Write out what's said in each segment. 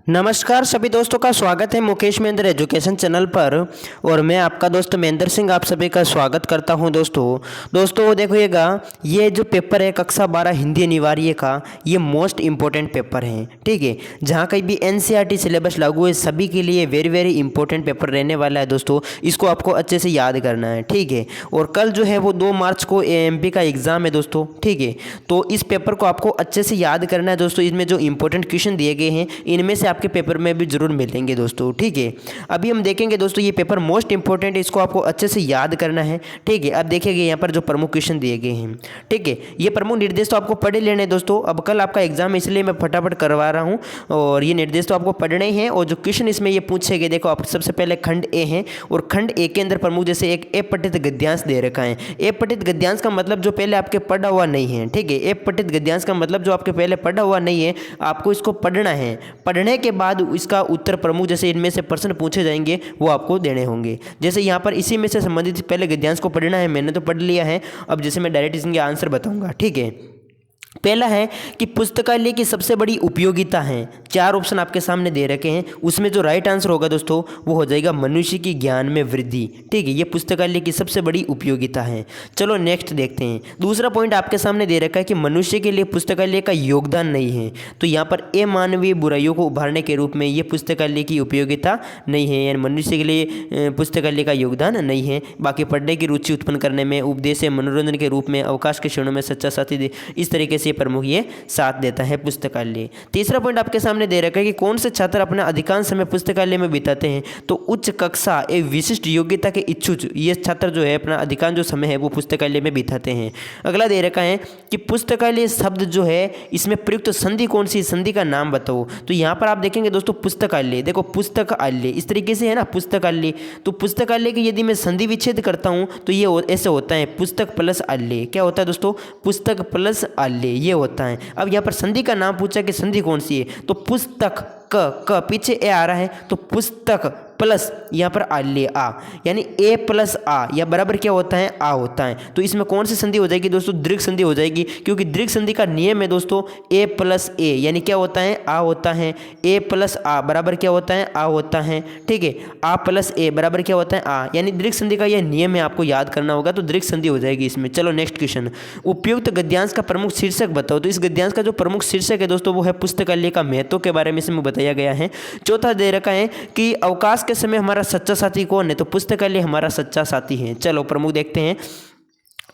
नमस्कार सभी दोस्तों का स्वागत है मुकेश महेंद्र एजुकेशन चैनल पर। और मैं आपका दोस्त महेंद्र सिंह आप सभी का स्वागत करता हूं। दोस्तों देखिएगा, ये जो पेपर है कक्षा 12 हिंदी अनिवार्य का, ये मोस्ट इम्पोर्टेंट पेपर है। ठीक है, जहां कहीं भी एनसीईआरटी सिलेबस लागू है सभी के लिए वेरी वेरी इंपॉर्टेंट पेपर रहने वाला है दोस्तों। इसको आपको अच्छे से याद करना है। ठीक है, और कल जो है वो 2 मार्च को एएमपी का एग्ज़ाम है दोस्तों। ठीक है, तो इस पेपर को आपको अच्छे से याद करना है दोस्तों। इसमें जो इंपॉर्टेंट क्वेश्चन दिए गए हैं इनमें से आपके पेपर में भी जरूर मिलेंगे दोस्तों। ठीक है, अभी हम देखेंगे दोस्तों, ये पेपर मोस्ट इंपॉर्टेंट है, इसको आपको अच्छे से याद करना है। ठीक है, अब देखिएगा यहाँ पर जो प्रमुख क्वेश्चन दिए गए हैं। ठीक है, ये प्रमुख निर्देश तो आपको पढ़े लेने हैं दोस्तों। अब कल आपका एग्जाम है इसलिए मैं फटाफट करवा रहा हूँ, और ये निर्देश तो आपको पढ़ने हैं। और जो क्वेश्चन इसमें ये पूछे गए, देखो आप सबसे पहले खंड ए है, और खंड ए के अंदर प्रमुख जैसे एक ए पठित गद्यांश दे रखा है। ए पठित गद्यांश का मतलब जो पहले आपके पढ़ा हुआ नहीं है। ठीक है, ए पठित गद्यांश का मतलब जो आपके पहले पढ़ा हुआ नहीं है, आपको इसको पढ़ना है। पढ़ने के बाद इसका उत्तर प्रमुख जैसे इनमें से प्रश्न पूछे जाएंगे वो आपको देने होंगे। जैसे यहाँ पर इसी में से संबंधित पहले गद्यांश को पढ़ना है, मैंने तो पढ़ लिया है। अब जैसे मैं डायरेक्ट इसके आंसर बताऊंगा। ठीक है, पहला है कि पुस्तकालय की सबसे बड़ी उपयोगिता है। 4 ऑप्शन आपके सामने दे रखे हैं, उसमें जो राइट आंसर होगा दोस्तों वो हो जाएगा मनुष्य की ज्ञान में वृद्धि। ठीक है, ये पुस्तकालय की सबसे बड़ी उपयोगिता है। चलो नेक्स्ट देखते हैं। दूसरा पॉइंट आपके सामने दे रखा है कि मनुष्य के लिए पुस्तकालय का योगदान नहीं है। तो यहाँ पर मानवीय बुराइयों को उभारने के रूप में ये पुस्तकालय की उपयोगिता नहीं है, यानी मनुष्य के लिए पुस्तकालय का योगदान नहीं है। बाकी पढ़ने की रुचि उत्पन्न करने में, उपदेश या मनोरंजन के रूप में, अवकाश के क्षणों में सच्चा साथी दे, इस तरीके से प्रमुख ये साथ देता है पुस्तकालय। तीसरा पॉइंट आपके सामने दे रखा है कि कौन से छात्र अपना अधिकांश समय पुस्तकालय में बिताते हैं। तो उच्च कक्षा एक विशिष्ट योग्यता के इच्छुक ये छात्र जो है अपना अधिकांश जो समय है वो पुस्तकालय में बिताते हैं। अगला दे रखा है कि पुस्तकालय शब्द जो है इसमें प्रयुक्त संधि कौन सी, संधि का नाम बताओ। तो यहाँ पर आप देखेंगे दोस्तों पुस्तकालय, देखो पुस्तकालय इस तरीके से है ना, पुस्तकालय। तो पुस्तकालय की यदि मैं संधि विच्छेद करता हूँ तो ये ऐसे होता है, पुस्तक प्लस आल्य। क्या होता है दोस्तों, पुस्तक प्लस आल्य ये होता है। अब यहाँ पर संधि का नाम पूछा कि संधि कौन सी है, तो पुस्तक क पीछे ए आ रहा है, तो पुस्तक प्लस यहाँ पर आल्य आ, यानी ए प्लस आ या बराबर क्या होता है, आ होता है। तो इसमें कौन सी संधि हो जाएगी दोस्तों, दीर्घ संधि हो जाएगी, क्योंकि दीर्घ संधि का नियम है दोस्तों ए प्लस ए, यानी क्या होता है, आ होता है। ए प्लस आ बराबर क्या होता है, आ होता है। ठीक है, आ प्लस ए बराबर क्या होता है, आ, यानी दीर्घ संधि का यह नियम है, आपको याद करना होगा। तो दीर्घ संधि हो जाएगी इसमें। चलो नेक्स्ट क्वेश्चन, उपयुक्त गद्यांश का प्रमुख शीर्षक बताओ। तो इस गद्यांश का जो प्रमुख शीर्षक है दोस्तों वो है पुस्तकालय का महत्व के बारे में इसमें बताया गया है। चौथा दे रखा है कि अवकाश के समय हमारा सच्चा साथी कौन है, तो पुस्तकालय हमारा सच्चा साथी है। चलो प्रमुख देखते हैं।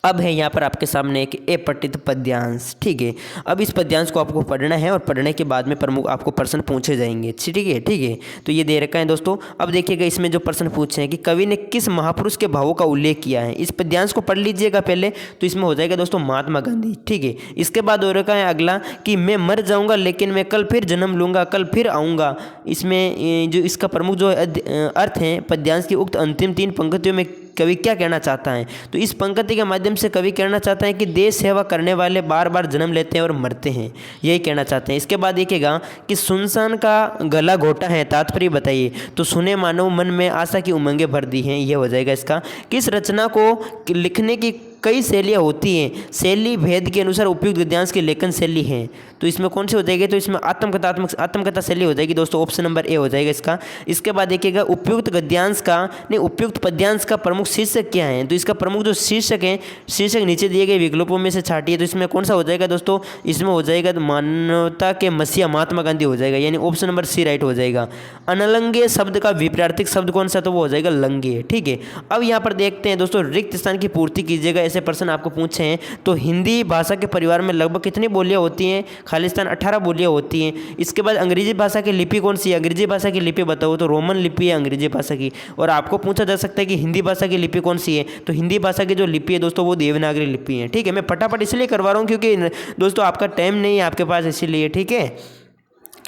अब है यहाँ पर आपके सामने एक ए पठित पद्यांश। ठीक है, अब इस पद्यांश को आपको पढ़ना है और पढ़ने के बाद में प्रमुख आपको प्रश्न पूछे जाएंगे। ठीक है, ठीक है, तो ये दे रखा है दोस्तों। अब देखिएगा इसमें जो प्रश्न पूछे हैं कि कवि ने किस महापुरुष के भावों का उल्लेख किया है। इस पद्यांश को पढ़ लीजिएगा पहले, तो इसमें हो जाएगा दोस्तों महात्मा गांधी। ठीक है, इसके बाद हो रखा है अगला कि मैं मर जाऊंगा लेकिन मैं कल फिर जन्म लूंगा, कल फिर आऊँगा। इसमें जो इसका प्रमुख जो अर्थ है पद्यांश की उक्त अंतिम 3 पंक्तियों में कवि क्या कहना चाहता है। तो इस पंक्ति के माध्यम से कवि कहना चाहता है कि देश सेवा करने वाले बार बार जन्म लेते हैं और मरते हैं, यही कहना चाहते हैं। इसके बाद देखिएगा कि सुनसान का गला घोटा है, तात्पर्य बताइए। तो सुने मानव मन में आशा की उमंगें भर दी हैं, ये हो जाएगा इसका। किस रचना को लिखने की कई शैलियाँ होती हैं, शैली भेद के अनुसार उपयुक्त गद्यांश की लेखन शैली है। तो इसमें कौन सी हो जाएगी, तो इसमें आत्मकथा शैली हो जाएगी दोस्तों, ऑप्शन नंबर ए हो जाएगा इसका। इसके बाद देखिएगा उपयुक्त गद्यांश का नहीं उपयुक्त पद्यांश का प्रमुख शीर्षक क्या है। तो इसका प्रमुख जो शीर्षक है, शीर्षक नीचे दिए गए विकल्पों में से छाटिए। तो इसमें कौन सा हो जाएगा दोस्तों, इसमें हो जाएगा मानवता के मसीहा महात्मा गांधी हो जाएगा, यानी ऑप्शन नंबर सी राइट हो जाएगा। अनलंगे शब्द का विपरीतार्थक शब्द कौन सा, तो वो हो जाएगा लंगे। ठीक है, अब यहाँ पर देखते हैं दोस्तों, रिक्त स्थान की पूर्ति कीजिएगा। ऐसे प्रश्न आपको पूछे हैं। तो हिंदी भाषा के परिवार में लगभग कितनी बोलियां होती हैं, खालिस्तान 18 बोलियां होती हैं। इसके बाद अंग्रेजी भाषा की लिपि कौन सी है, अंग्रेजी भाषा की लिपि बताओ। तो रोमन लिपि है अंग्रेजी भाषा की। और आपको पूछा जा सकता है कि हिंदी भाषा की लिपि कौन सी है, तो हिंदी भाषा की जो लिपि है दोस्तों वो देवनागरी लिपि है। ठीक है, मैं फटाफट इसलिए करवा रहा हूँ क्योंकि दोस्तों आपका टाइम नहीं है आपके पास, इसीलिए। ठीक है,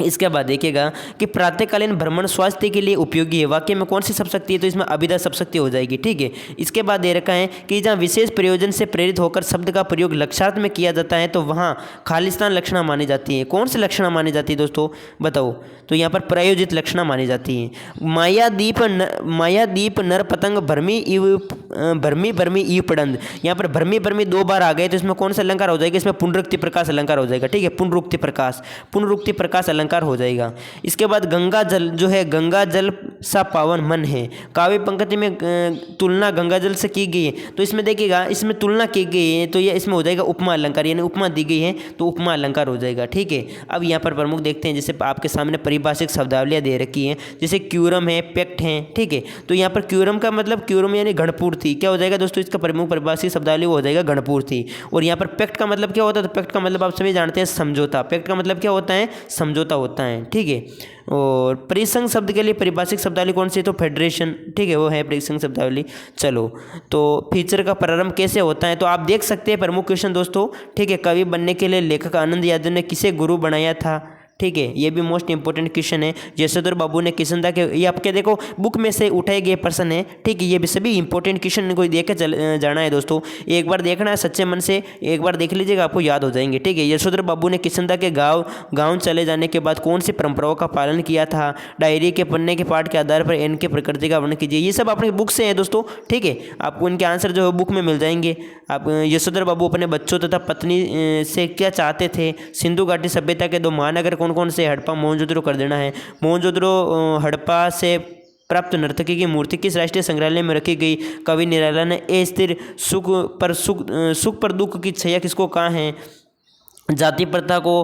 इसके बाद देखिएगा कि प्रातःकालीन भ्रमण स्वास्थ्य के लिए उपयोगी है। वाक्य में कौन सी सब शक्ति है, तो इसमें अभिधा सब शक्ति हो जाएगी। ठीक है, इसके बाद दे रखा है कि जहाँ विशेष प्रयोजन से प्रेरित होकर शब्द का प्रयोग लक्षणार्थ में किया जाता है तो वहाँ खालिस्तान लक्षणा मानी जाती है। कौन सी लक्षणा मानी जाती है दोस्तों, बताओ, तो यहाँ पर प्रायोजित लक्षणा मानी जाती है। मायादीप नर पतंग भरमी भरमी ईव पड़ंद, यहाँ पर भरमी भरमी 2 बार आ गए तो इसमें कौन सा अलंकार हो जाएगा, इसमें पुनरुक्ति प्रकाश अलंकार हो जाएगा। ठीक है, पुनरुक्ति प्रकाश अलंकार हो जाएगा। इसके बाद गंगा जल जो है, गंगा जल सा पावन मन है, काव्य पंक्ति में तुलना गंगा जल से की गई है तो इसमें देखिएगा इसमें तुलना की गई है तो ये इसमें हो जाएगा उपमा अलंकार, यानी उपमा दी गई है तो उपमा अलंकार हो जाएगा। ठीक है, अब यहाँ पर प्रमुख देखते हैं, जैसे आपके सामने परिभाषिक शब्दावलियाँ दे रखी हैं, जैसे क्यूरम है, पेक्ट है। ठीक है, तो यहाँ पर क्यूरम का मतलब क्यूरम यानी गणपूर्ति, क्या हो जाएगा दोस्तों, इसका प्रमुख परिभाषिक शब्दावली हो जाएगा गणपूर्ति। और यहाँ पर पेक्ट का मतलब क्या होता है, तो पेक्ट का मतलब आप सभी जानते हैं समझौता, पेक्ट का मतलब क्या होता है, समझौता होता है। ठीक है, और परिसंघ शब्द के लिए परिभाषिक शब्दावली कौन सी है, तो फेडरेशन। ठीक है, वो है परिसंघ शब्दावली। चलो, तो फीचर का प्रारंभ कैसे होता है, तो आप देख सकते हैं प्रमुख क्वेश्चन दोस्तों। ठीक है, कवि बनने के लिए लेखक आनंद यादव ने किसे गुरु बनाया था। ठीक है, ये भी मोस्ट इंपॉर्टेंट क्वेश्चन है। यशोधर बाबू ने किशनदा के, ये आपके देखो बुक में से उठाए गए प्रश्न है। ठीक है, ये भी सभी इंपॉर्टेंट क्वेश्चन को देख के जाना है दोस्तों, एक बार देखना है सच्चे मन से, एक बार देख लीजिएगा आपको याद हो जाएंगे। ठीक है, यशोधर बाबू ने किशनदा के गाँव चले जाने के बाद कौन सी परंपराओं का पालन किया था। डायरी के पन्ने के पाठ के आधार पर इनके प्रकृति का वर्णन कीजिए। ये सब अपनी बुक से है दोस्तों। ठीक है, आपको इनके आंसर जो है बुक में मिल जाएंगे। आप यशोधर बाबू अपने बच्चों तथा पत्नी से क्या चाहते थे। सिंधु घाटी सभ्यता के 2 महानगर कौन कौन से, हड़प्पा मोहनजोदड़ो कर देना है। मोहनजोदड़ो हड़प्पा से प्राप्त नर्तकी की मूर्ति किस राष्ट्रीय संग्रहालय में रखी गई। कवि निराला ने अस्थिर सुख पर दुख की छाया किसको कहा है। जाति प्रथा को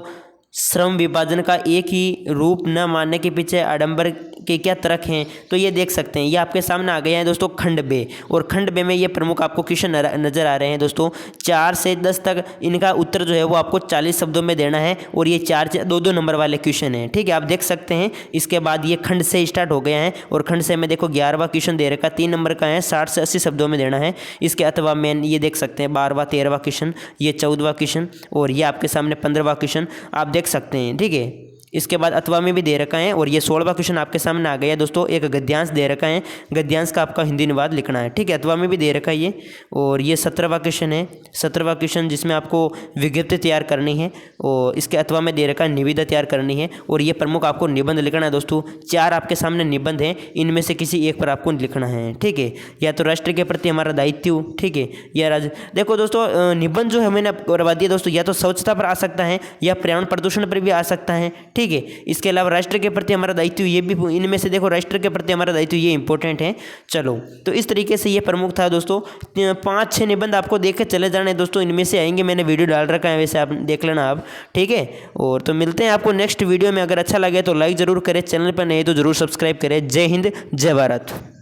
श्रम विभाजन का एक ही रूप न मानने के पीछे आडंबर के क्या तर्क हैं, तो ये देख सकते हैं। ये आपके सामने आ गया है दोस्तों खंड बे, और खंड बे में ये प्रमुख आपको क्वेश्चन नजर आ रहे हैं दोस्तों। 4 से 10 तक इनका उत्तर जो है वो आपको 40 शब्दों में देना है, और ये 4-2 नंबर वाले क्वेश्चन हैं। ठीक है, आप देख सकते हैं। इसके बाद ये खंड से स्टार्ट हो गया है, और खंड से में देखो 11वां क्वेश्चन दे रखा, 3 नंबर का है, 60 से 80 शब्दों में देना है। इसके अथवा मेन ये देख सकते हैं 12वां 13वां क्वेश्चन, ये 14वां क्वेश्चन, और ये आपके सामने 15वां क्वेश्चन आप देख सकते हैं। ठीक है, इसके बाद अथवा में भी दे रखा है, और ये 16वां क्वेश्चन आपके सामने आ गया दोस्तों। एक गद्यांश दे रखा है, गद्यांश का आपका हिंदी अनुवाद लिखना है। ठीक है, अथवा में भी दे रखा है ये, और ये 17वां क्वेश्चन है, 17वां क्वेश्चन जिसमें आपको विज्ञप्ति तैयार करनी है, और इसके अथवा में दे रखा है निविदा तैयार करनी है, और ये प्रमुख आपको निबंध लिखना है दोस्तों। 4 आपके सामने निबंध हैं, इनमें से किसी एक पर आपको लिखना है। ठीक है, या तो राष्ट्र के प्रति हमारा दायित्व, ठीक है, या देखो दोस्तों निबंध जो है मैंने करवा दिया दोस्तों, या तो स्वच्छता पर आ सकता है या पर्यावरण प्रदूषण पर भी आ सकता है। ठीक है, इसके अलावा राष्ट्र के प्रति हमारा दायित्व, ये भी इनमें से देखो राष्ट्र के प्रति हमारा दायित्व, ये इंपॉर्टेंट है। चलो, तो इस तरीके से ये प्रमुख था दोस्तों। 5-6 निबंध आपको देख के चले जाने दोस्तों, इनमें से आएंगे, मैंने वीडियो डाल रखा है, वैसे आप देख लेना आप। ठीक है, और तो मिलते हैं आपको नेक्स्ट वीडियो में। अगर अच्छा लगे तो लाइक ज़रूर करें, चैनल पर नहीं तो ज़रूर सब्सक्राइब करें। जय हिंद, जय भारत।